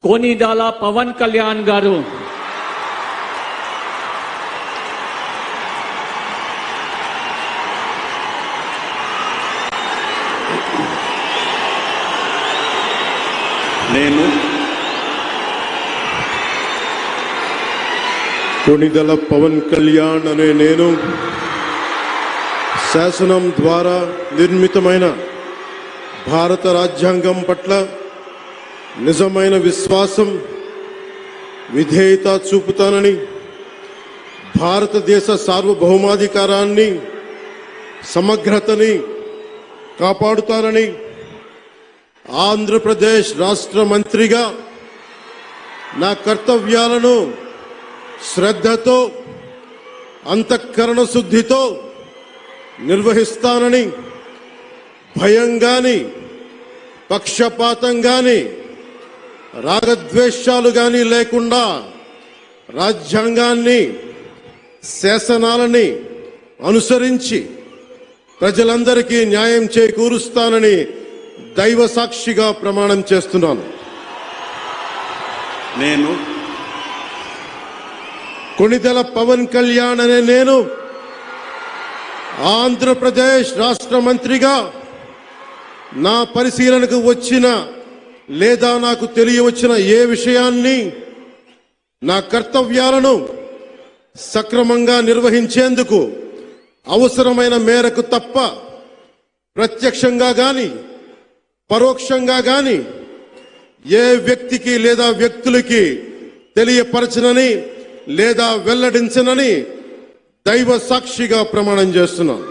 कोनिदाला पवन कल्याण गारू నేను కొనిదల పవన్ కళ్యాణ్ అనే నేను శాసనం ద్వారా నిర్మితమైన భారత రాజ్యాంగం పట్ల నిజమైన విశ్వాసం విధేయత చూపుతానని, భారతదేశ సార్వభౌమాధికారాన్ని సమగ్రతని కాపాడుతానని, ఆంధ్రప్రదేశ్ రాష్ట్ర మంత్రిగా నా కర్తవ్యాలను శ్రద్ధతో అంతఃకరణ శుద్ధితో నిర్వహిస్తానని, భయం గాని పక్షపాతం గాని రాగద్వేషాలు గాని లేకుండా రాజ్యాంగాన్ని శాసనాలని అనుసరించి ప్రజలందరికీ న్యాయం చేకూరుస్తానని దైవ సాక్షిగా ప్రమాణం చేస్తున్నాను. నేను కొనిదెల పవన్ కళ్యాణ్ అనే నేను ఆంధ్రప్రదేశ్ రాష్ట్ర మంత్రిగా నా పరిశీలనకు వచ్చిన లేదా నాకు తెలియవచ్చిన ఏ విషయాన్ని, నా కర్తవ్యాలను సక్రమంగా నిర్వహించేందుకు అవసరమైన మేరకు తప్ప ప్రత్యక్షంగా గాని పరోక్షంగా గాని ఏ వ్యక్తికి లేదా వ్యక్తులకి తెలియపరచనని లేదా వెల్లడించనని దైవ సాక్షిగా ప్రమాణం చేస్తున్నాను.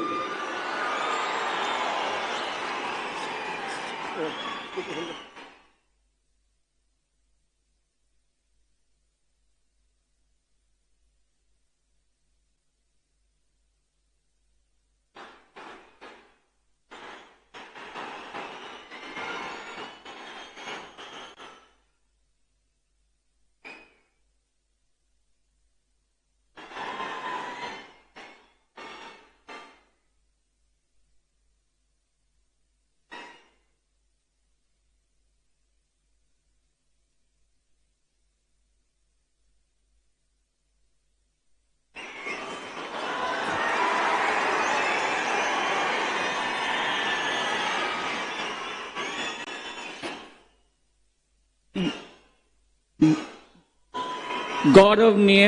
गौरवनीय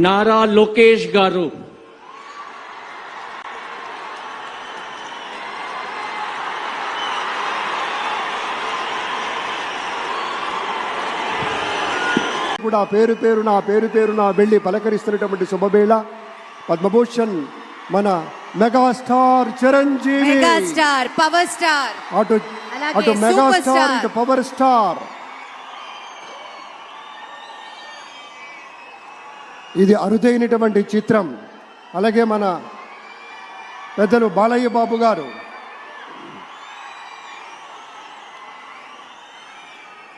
नारा लोकेश गारू కూడా పేరు పేరున వెళ్ళి పలకరిస్తున్నటువంటి శుభవేళ పద్మభూషణ్ మన megastar Chiranjeevi, megastar power star, అటు మెగాస్టార్ ఇటు పవర్ స్టార్. ఇది అరుదైనటువంటి చిత్రం. అలాగే మన పెద్దలు బాలయ్య బాబు గారు